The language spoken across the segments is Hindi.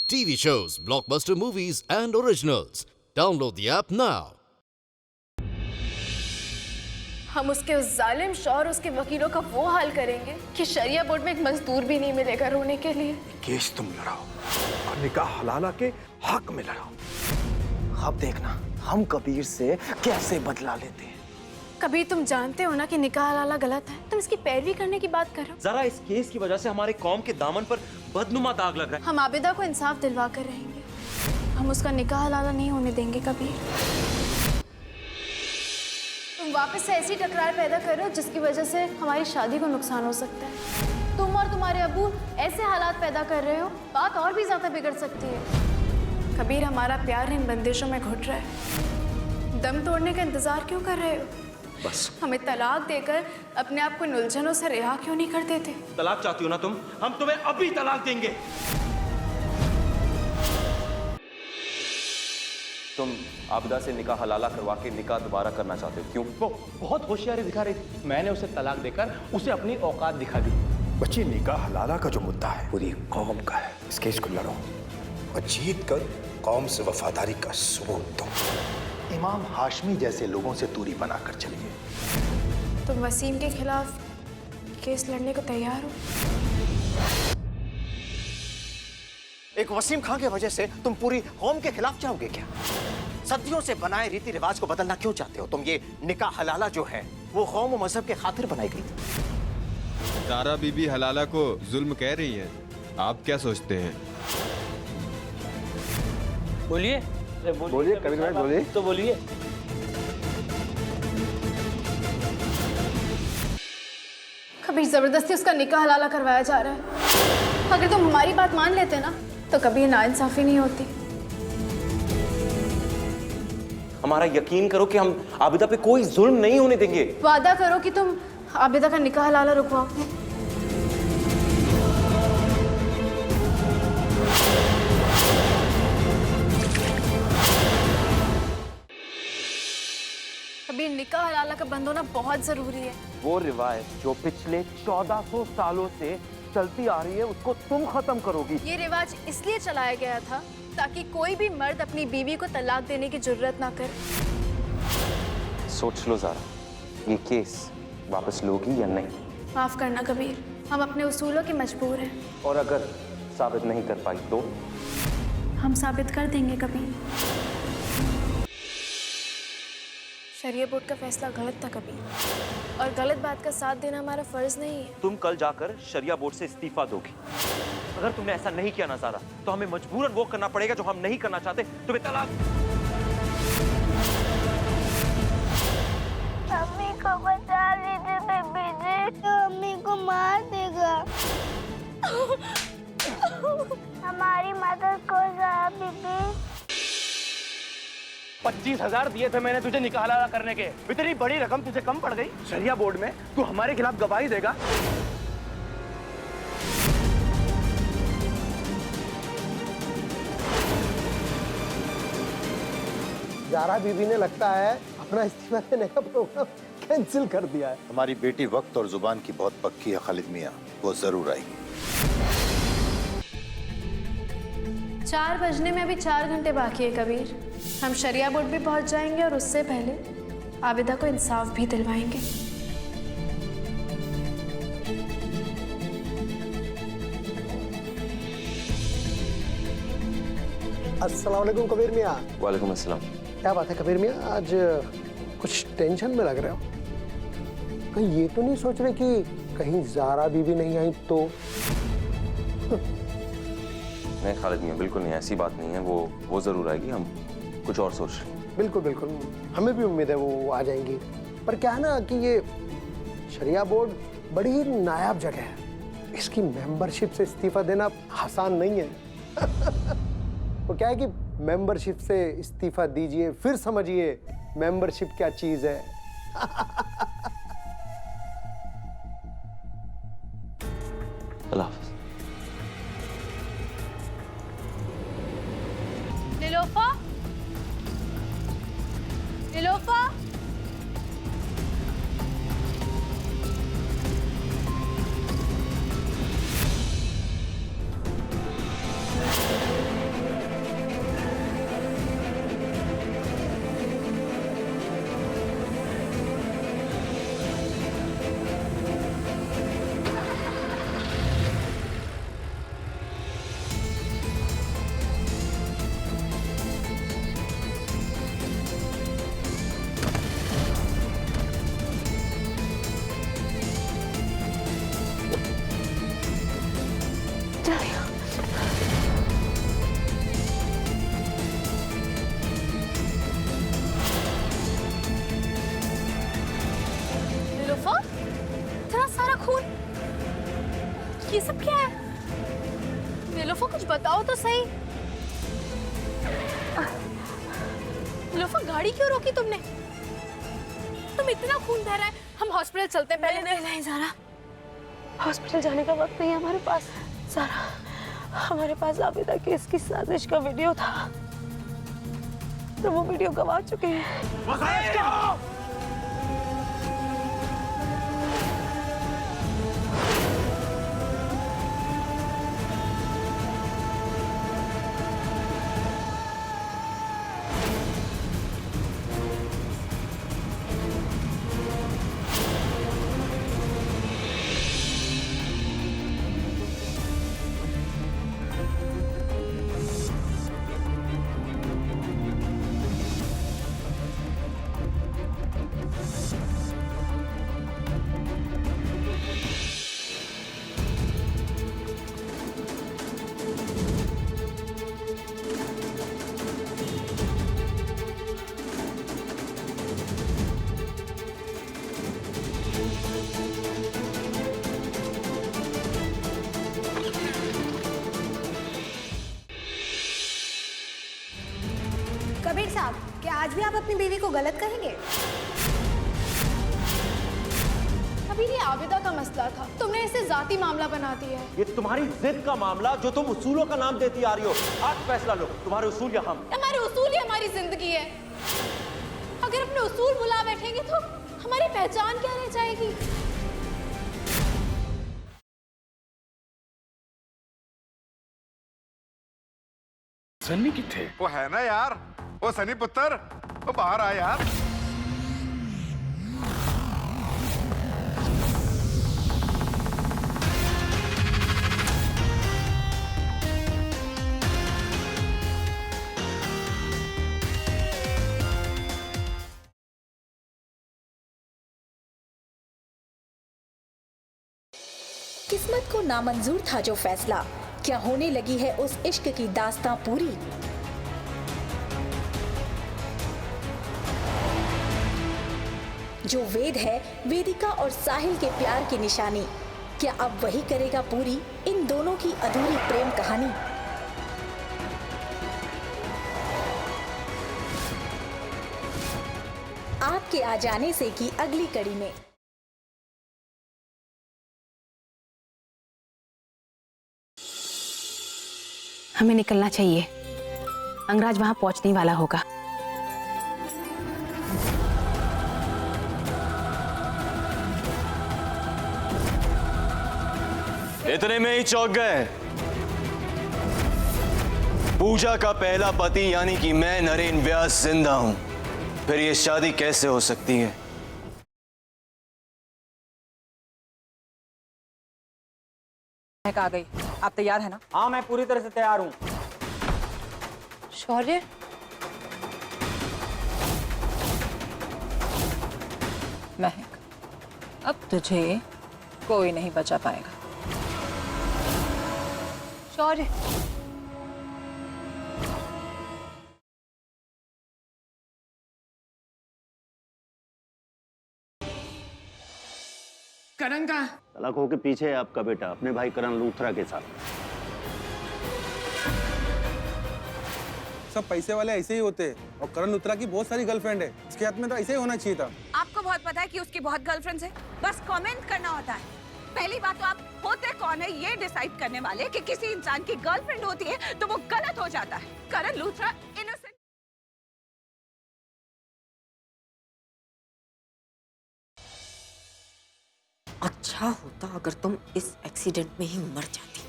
TV shows, blockbuster movies, and originals. Download the app now. हम उसके उस जालिम शौहर उसके वकीलों का वो हाल करेंगे कि शरिया बोर्ड में एक मजदूर भी नहीं मिलेगा रोने के लिए। केस तुम लड़ाओ और निकाह हलाला के हक में लड़ाओ। अब देखना हम कबीर से कैसे बदला लेते हैं। कबीर, तुम जानते हो ना कि निकाह हलाला गलत है, तुम इसकी पैरवी करने की बात करो। जरा इस केस की वजह से हमारे कौम के दामन पर बदनुमा दाग लग रहा है। हम आबिदा को इंसाफ दिलवा कर रहेंगे, हम उसका निकाह हलाला नहीं होने देंगे कबीर। तुम वापस से ऐसी टकरार पैदा कर रहे हो जिसकी वजह से हमारी शादी को नुकसान हो सकता है। तुम और तुम्हारे अब्बू ऐसे हालात पैदा कर रहे हो, बात और भी ज्यादा बिगड़ सकती है। कबीर, हमारा प्यार इन बंदिशों में घुट रहा है, दम तोड़ने का इंतजार क्यों कर रहे हो? बस हमें तलाक देकर अपने आप को इन उलझनों से रिहा क्यों नहीं कर देते? तलाक चाहती हो ना तुम? हम तुम्हें अभी तलाक देंगे। तुम आबिदा से निकाह हलाला करवा के निकाह दोबारा करना चाहते हो, क्यों? वो बहुत होशियारी दिखा रही थी। मैंने उसे तलाक देकर उसे अपनी औकात दिखा दी। बच्ची, निकाह हलाला का जो मुद्दा है पूरी कौम का है। इस केस को लड़ो और जीत कर कौम से वफादारी का सबूत दो। इमाम हाशमी जैसे लोगों से दूरी बनाकर चलिए। तुम वसीम के खिलाफ केस लड़ने को तैयार हो? एक वसीम खां की वजह से तुम पूरी कौम के खिलाफ जाओगे क्या? सदियों से बनाए रीति रिवाज को बदलना क्यों चाहते हो तुम? ये निकाह हलाला जो है वो कौम और मजहब के खातिर बनाई गई थी। ज़ारा बीबी हलाला को जुल्म कह रही है, आप क्या सोचते हैं? बोलिए बोलिए कबीर भाई, बोलिए। तो बोलिए। कबीर, जबरदस्ती उसका निकाह हलाला करवाया जा रहा है। अगर तुम हमारी बात मान लेते ना तो कभी नाइंसाफी नहीं होती। हमारा यकीन करो कि हम आबिदा पे कोई जुल्म नहीं होने देंगे। वादा करो कि तुम आबिदा का निकाह हलाला रुकवाओगे। कबीर, निकाह हलाला का बंद होना बहुत जरूरी है। वो रिवायत जो पिछले 1400 सालों से चलती आ रही है उसको तुम खत्म करोगी। ये रिवाज इसलिए चलाया गया था ताकि कोई भी मर्द अपनी बीवी को तलाक देने की जुर्रत ना करे। सोच लो ज़ारा, ये केस वापस लोगी या नहीं? माफ करना कबीर, हम अपने उसूलों के मजबूर हैं। और अगर साबित नहीं कर पाई तो? हम साबित कर देंगे कबीर। शरिया बोर्ड का फैसला गलत था कबीर, और गलत बात का साथ देना हमारा फर्ज नहीं है। तुम कल जाकर शरिया बोर्ड से इस्तीफा दोगी। अगर तुमने ऐसा नहीं किया ना ज़ारा, तो हमें मजबूरन वो करना पड़ेगा जो हम नहीं करना चाहते, तुम्हें तलाक। मम्मी को बचा लीजिए बेबी जी, तो मम्मी को मार देगा। हमारी मदद को ज़रा बीबी। 25,000 दिए थे मैंने तुझे निकाह हलाला करने के। इतनी बड़ी रकम तुझे कम पड़ गई? शरिया बोर्ड में तू हमारे खिलाफ गवाही देगा? ज़ारा बीबी ने लगता है अपना इस्तीफा देने का प्रोग्राम कैंसिल कर दिया है। हमारी बेटी वक्त और जुबान की बहुत पक्की है खालिद मियाँ, वो जरूर आएगी। 4 बजने में अभी 4 घंटे बाकी है कबीर। हम शरिया बोर्ड भी पहुंच जाएंगे और उससे पहले आबिदा को इंसाफ भी दिलवाएंगे। अस्सलाम वालेकुम कबीर मियाँ। वालेकुम अस्सलाम। क्या बात है कबीर मियाँ, आज कुछ टेंशन में लग रहे हो? कहीं ये तो नहीं सोच रहे कि कहीं ज़ारा बीबी नहीं आई तो? नहीं खालिद मियाँ, बिल्कुल नहीं, ऐसी बात नहीं है। वो जरूर आएगी, हम कुछ और सोच रहे हैं। बिल्कुल बिल्कुल, हमें भी उम्मीद है वो आ जाएंगी। पर क्या है ना कि ये शरिया बोर्ड बड़ी ही नायाब जगह है, इसकी मेंबरशिप से इस्तीफा देना आसान नहीं है। वो क्या है कि मेंबरशिप से इस्तीफा दीजिए फिर समझिए मेंबरशिप क्या चीज है। अल्लाह हाफ़िज़। निलोफा, निलोफा, बताओ तो सही। लोफा, गाड़ी क्यों रोकी तुमने? तुम इतना खून बह रहा है, हम हॉस्पिटल चलते हैं पहले। नहीं ज़ारा, हॉस्पिटल जाने का वक्त नहीं है हमारे पास। ज़ारा, हमारे पास आबिदा केस की साजिश का वीडियो था, तो वो वीडियो गवा चुके हैं। कबीर साहब, क्या आज भी आप अपनी बीवी को गलत कहेंगे? अभी ये आबिदा का मसला था, तुमने इसे जाती मामला बना दिया है। ये तुम्हारी जिद का मामला जो तुम उसूलों का नाम देती आ रही हो। आज फैसला लो, तुम्हारे उसूल या हम? हमारे उसूल ही हमारी जिंदगी है। अगर अपने उसूल भुला बैठेंगे तो हमारी पहचान क्या रह जाएगी? सन्नी किथे? वो है ना यार, वो सनी पुत्र, वो बाहर आ यार। किस्मत को नामंजूर था जो फैसला, क्या होने लगी है उस इश्क की दास्तां पूरी। जो वेद है, वेदिका और साहिल के प्यार की निशानी, क्या अब वही करेगा पूरी इन दोनों की अधूरी प्रेम कहानी। आपके आ जाने से की अगली कड़ी में। हमें निकलना चाहिए, अंगराज वहां पहुंचने वाला होगा। इतने में ही चौंक गए। पूजा का पहला पति यानी कि मैं नरेन व्यास जिंदा हूं, फिर ये शादी कैसे हो सकती है? आ गई, आप तैयार है ना? हाँ, मैं पूरी तरह से तैयार हूँ। शौर्य, महक, अब तुझे कोई नहीं बचा पाएगा। शौर्य, करण का तलाकों के पीछे है आपका बेटा, अपने भाई करण लूथरा के साथ। सब पैसे वाले ऐसे ही होते हैं, और करण लूथरा की बहुत सारी गर्लफ्रेंड है, इसके हाथ में तो ऐसे ही होना चाहिए था। आपको बहुत पता है कि उसकी बहुत गर्लफ्रेंड्स हैं, बस कमेंट करना होता है। पहली बात तो आप होते कौन है ये डिसाइड करने वाले कि किसी इंसान की गर्लफ्रेंड होती है तो वो गलत हो जाता है। करण लूथरा इनोसेंट। अच्छा होता अगर तुम इस एक्सीडेंट में ही मर जाती।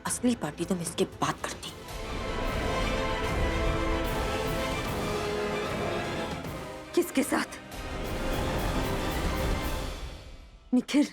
असली पार्टी तुम इसके बाद करती। किसके साथ? निखिल।